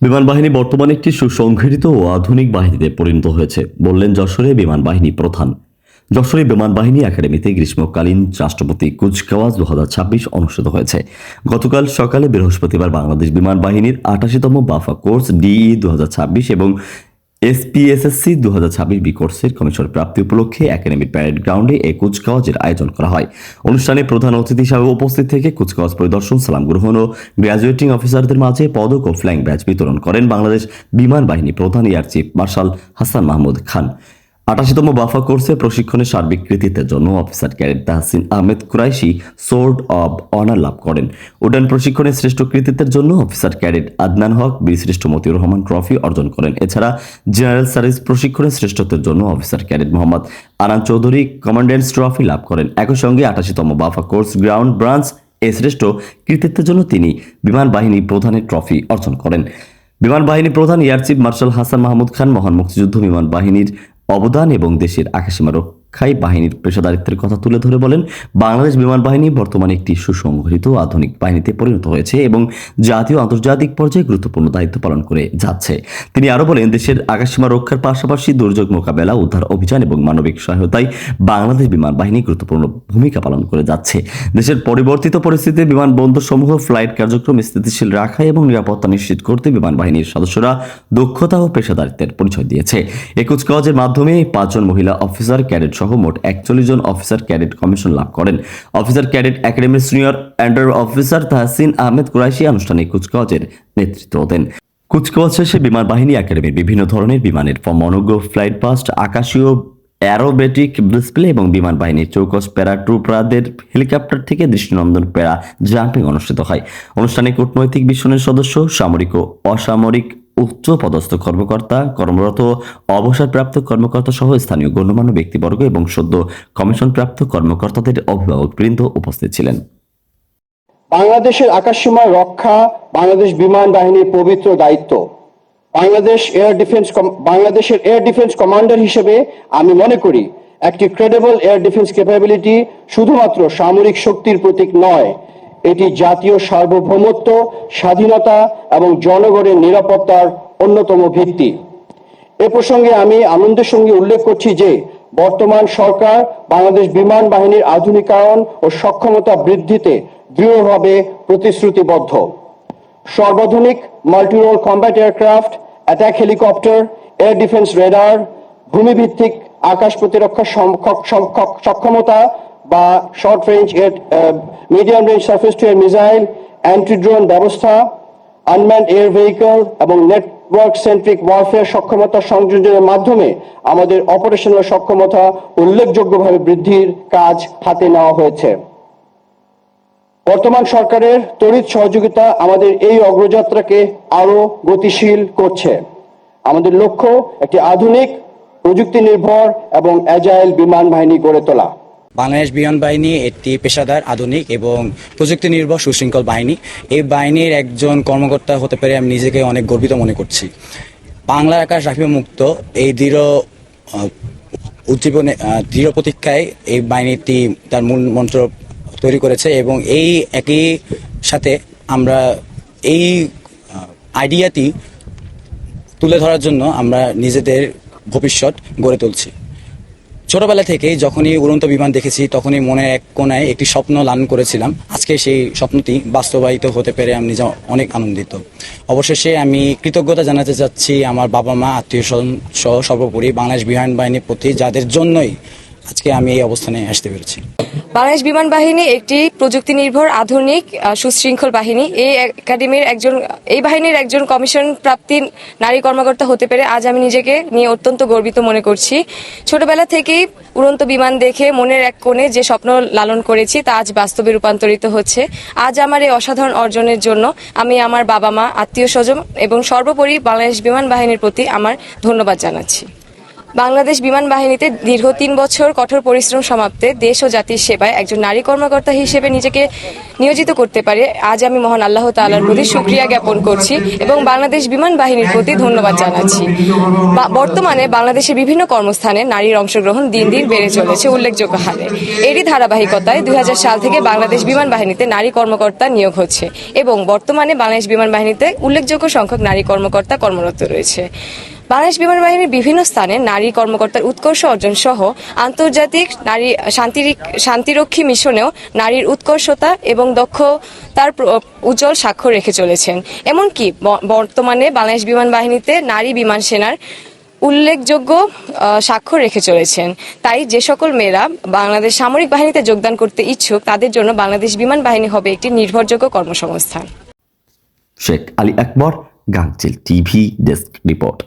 বিমান বাহিনী বর্তমানে একটি সুসংগঠিত ও আধুনিক বাহিনীতে পরিণত হয়েছে, বললেন যশোরে বিমান বাহিনী প্রধান। যশোরে বিমান বাহিনী একাডেমিতে গ্রীষ্মকালীন রাষ্ট্রপতি কুচকাওয়াজ 2026 অনুষ্ঠিত হয়েছে। গতকাল সকালে বৃহস্পতিবার বাংলাদেশ বিমান বাহিনীর 88তম বাফা কোর্স ডিই 2026 এবং এসপিএসএসসি 2026 বি কোর্সের কমিশন প্রাপ্তি উপলক্ষে একাডেমির প্যারেড গ্রাউন্ডে এই কুচকাওয়াজের আয়োজন করা হয়। অনুষ্ঠানে প্রধান অতিথি হিসাবে উপস্থিত থেকে কুচকাওয়াজ পরিদর্শন, সালাম গ্রহণ ও গ্র্যাজুয়েটিং অফিসারদের মাঝে পদক ও ফ্লাইং ব্যাচ বিতরণ করেন বাংলাদেশ বিমান বাহিনী প্রধান air chief marshal Hasan Mahmud Khan. 88তম বাফা কোর্সে প্রশিক্ষণের সার্বিক কৃতিত্বের জন্য officer cadet Tahsin Ahmed Qureshi sword of honour লাভ করেন। উড্ডয়ন প্রশিক্ষণের শ্রেষ্ঠ কৃতিত্বের জন্য অফিসার ক্যাডেট আদনান হক বীরশ্রেষ্ঠ মতিউর রহমান ট্রফি অর্জন করেন। এছাড়া জেনারেল সার্ভিস প্রশিক্ষণের শ্রেষ্ঠত্বের জন্য অফিসার ক্যাডেট মোহাম্মদ আনান চৌধুরী কমান্ডেন্টস ট্রফি লাভ করেন। একই সঙ্গে 88তম বাফা কোর্স গ্রাউন্ড ব্রাঞ্চ এ শ্রেষ্ঠ কৃতিত্বের জন্য তিনি বিমান বাহিনী প্রধানের ট্রফি অর্জন করেন। বিমান বাহিনী প্রধান air chief marshal Hasan Mahmud Khan মহান মুক্তিযুদ্ধ বিমান বাহিনীর অবদান এবং দেশের আকাশসীমা রক্ষায় বাহিনীর পেশাদারিত্বের কথা তুলে ধরে বলেন, বাংলাদেশ বিমান বাহিনী বর্তমানে একটি সুসংগঠিত আধুনিক বাহিনীতে পরিণত হয়েছে এবং জাতীয় আন্তর্জাতিক পর্যায়ে গুরুত্বপূর্ণ দায়িত্ব পালন করে যাচ্ছে। তিনি আরো বলেন, দেশের আকাশসীমা রক্ষার পাশাপাশি দুর্যোগ মোকাবেলা, উদ্ধার অভিযান এবং মানবিক সহায়তায় বাংলাদেশ বিমান বাহিনী গুরুত্বপূর্ণ ভূমিকা পালন করে যাচ্ছে। দেশের পরিবর্তিত পরিস্থিতিতে বিমানবন্দর সমূহ ফ্লাইট কার্যক্রম স্থিতিশীল রাখা এবং নিরাপত্তা নিশ্চিত করতে বিমান বাহিনীর সদস্যরা দক্ষতা ও পেশাদারিত্বের পরিচয় দিয়েছে। এই কুচকাওয়াজের মাধ্যমে 5 জন মহিলা অফিসার ক্যাডেট সহ মোট 41 জন অফিসার ক্যাডেট কমিশন লাভ করেন। অফিসার ক্যাডেট একাডেমির senior under officer Tahsin Ahmed Qureshi আনুষ্ঠানিক কুচকাওয়াজের নেতৃত্ব দেন। কুচকাওয়াজ শেষে বিমান বাহিনী একাডেমির বিভিন্ন ধরনের বিমানের মনোগ্রাফ, ফ্লাইট পাস্ট, আকাশীয় অ্যারোবেটিক ডিসপ্লে এবং বিমান বাহিনীর চৌকস প্যারা ট্রুপারদের হেলিকপ্টার থেকে দৃষ্টিনন্দন প্যারা জাম্পিং অনুষ্ঠিত হয়। অনুষ্ঠানে কূটনৈতিক মিশনের সদস্য, সামরিক ও অসামরিক উচ্চ পদস্থ কর্মকর্তা, কর্মরত অবসরপ্রাপ্ত কর্মকর্তা সহ স্থানীয় গণ্যমান্য ব্যক্তিবর্গ এবং সদ্য কমিশনপ্রাপ্ত কর্মকর্তাদের অভিভাবকবৃন্দ উপস্থিত ছিলেন। বাংলাদেশের আকাশসীমা রক্ষা বাংলাদেশ বিমান বাহিনীর পবিত্র দায়িত্ব। বাংলাদেশের এয়ার ডিফেন্স কমান্ডার হিসেবে আমি মনে করি, একটি ক্রেডিবল এয়ার ডিফেন্স ক্যাপাবিলিটি শুধুমাত্র সামরিক শক্তির প্রতীক নয়, এটি জাতীয় সার্বভৌমত্ব, স্বাধীনতা এবং জনগণের নিরাপত্তার অন্যতম ভিত্তি। এ প্রসঙ্গে আমি আনন্দের সঙ্গে উল্লেখ করছি যে বর্তমান সরকার বাংলাদেশ বিমান বাহিনীর আধুনিকায়ন ও সক্ষমতা বৃদ্ধিতে দৃঢ়ভাবে প্রতিশ্রুতিবদ্ধ। সর্বাধুনিক multirole combat aircraft, attack helicopter, air defence radar, ভূমিভিত্তিক আকাশ প্রতিরক্ষা সক্ষমতা বা short range medium range surface to air missile, anti drone ব্যবস্থা, আনম্যান্ড এয়ার ভেহিকল এবং নেটওয়ার্ক সেন্ট্রিক ওয়ারফেয়ার সক্ষমতা সংযোজনের মাধ্যমে আমাদের অপারেশনাল সক্ষমতা উল্লেখযোগ্যভাবে বৃদ্ধির কাজ হাতে নেওয়া হয়েছে। বর্তমান সরকারের তড়িৎ সহযোগিতা আমাদের এই অগ্রযাত্রাকে আরো গতিশীল করছে। আমাদের লক্ষ্য একটি আধুনিক, প্রযুক্তি নির্ভর এবং অ্যাজাইল বিমান বাহিনী গড়ে তোলা। বাংলাদেশ বিমান বাহিনী একটি পেশাদার, আধুনিক এবং প্রযুক্তি নির্ভর সুশৃঙ্খল বাহিনী। এই বাহিনীর একজন কর্মকর্তা হতে পেরে আমি নিজেকে অনেক গর্বিত মনে করছি। বাংলার আকাশ রাখিব মুক্ত, এই দৃঢ় প্রতীক্ষায় এই বাহিনীটি তার মূল মন্ত্র তৈরি করেছে এবং এই একই সাথে আমরা এই আইডিয়াটি তুলে ধরার জন্য আমরা নিজেদের ভবিষ্যৎ গড়ে তুলছি। ছোটবেলা থেকে যখনই উড়ন্ত বিমান দেখেছি তখনই মনের এক কোণায় একটি স্বপ্ন লালন করেছিলাম। আজকে সেই স্বপ্নটি বাস্তবায়িত হতে পেরে আমি নিজে অনেক আনন্দিত। অবশেষে আমি কৃতজ্ঞতা জানাতে চাচ্ছি আমার বাবা মা, আত্মীয় স্বজন সহ সর্বোপরি বাংলাদেশ বিমান বাহিনীর প্রতি, যাদের জন্যই আজকে আমি এই অবস্থানে আসতে পেরেছি। বাংলাদেশ বিমান বাহিনী একটি প্রযুক্তি নির্ভর, আধুনিক, সুশৃঙ্খল বাহিনী। এই বাহিনীর একজন কমিশন প্রাপ্তি নারী কর্মকর্তা হতে পেরে আজ আমি নিজেকে নিয়ে অত্যন্ত গর্বিত মনে করছি। ছোটবেলা থেকেই উড়ন্ত বিমান দেখে মনের এক কোণে যে স্বপ্ন লালন করেছি তা আজ বাস্তবে রূপান্তরিত হচ্ছে। আজ আমার এই অসাধারণ অর্জনের জন্য আমি আমার বাবা মা, আত্মীয় স্বজন এবং সর্বোপরি বাংলাদেশ বিমান বাহিনীর প্রতি আমার ধন্যবাদ জানাচ্ছি। বাংলাদেশ বিমান বাহিনীতে দীর্ঘ 3 বছর কঠোর পরিশ্রম সমাপ্তে দেশ ও জাতির সেবায় একজন নারী কর্মকর্তা হিসেবে নিজেকে নিয়োজিত করতে পারে আজ আমি মহান আল্লাহ তাআলার প্রতি শুকরিয়া জ্ঞাপন করছি এবং বাংলাদেশ বিমান বাহিনীর প্রতি ধন্যবাদ জানাচ্ছি। বর্তমানে বাংলাদেশের বিভিন্ন কর্মস্থানে নারীর অংশগ্রহণ দিন দিন বেড়ে চলেছে উল্লেখযোগ্য হারে। এরই ধারাবাহিকতায় 2000 সাল থেকে বাংলাদেশ বিমান বাহিনীতে নারী কর্মকর্তা নিয়োগ হচ্ছে এবং বর্তমানে বাংলাদেশ বিমান বাহিনীতে উল্লেখযোগ্য সংখ্যক নারী কর্মকর্তা কর্মরত রয়েছে। বাংলাদেশ বিমান বাহিনীর বিভিন্ন স্থানে নারী কর্মকর্তার উৎকর্ষ অর্জন সহ আন্তর্জাতিক নারী শান্তিরক্ষী মিশনেও নারীর উৎকর্ষতা এবং দক্ষতার উজ্জ্বল স্বাক্ষর রেখে চলেছেন। এমনকি বর্তমানে বাংলাদেশ বিমান বাহিনীতে নারী বিমান সেনার উল্লেখযোগ্য স্বাক্ষর রেখে চলেছেন। তাই যে সকল মেয়েরা বাংলাদেশ সামরিক বাহিনীতে যোগদান করতে ইচ্ছুক তাদের জন্য বাংলাদেশ বিমান বাহিনী হবে একটি নির্ভরযোগ্য কর্মসংস্থান। শেখ আলী আকবর, গাংচিল টিভি ডেস্ক রিপোর্ট।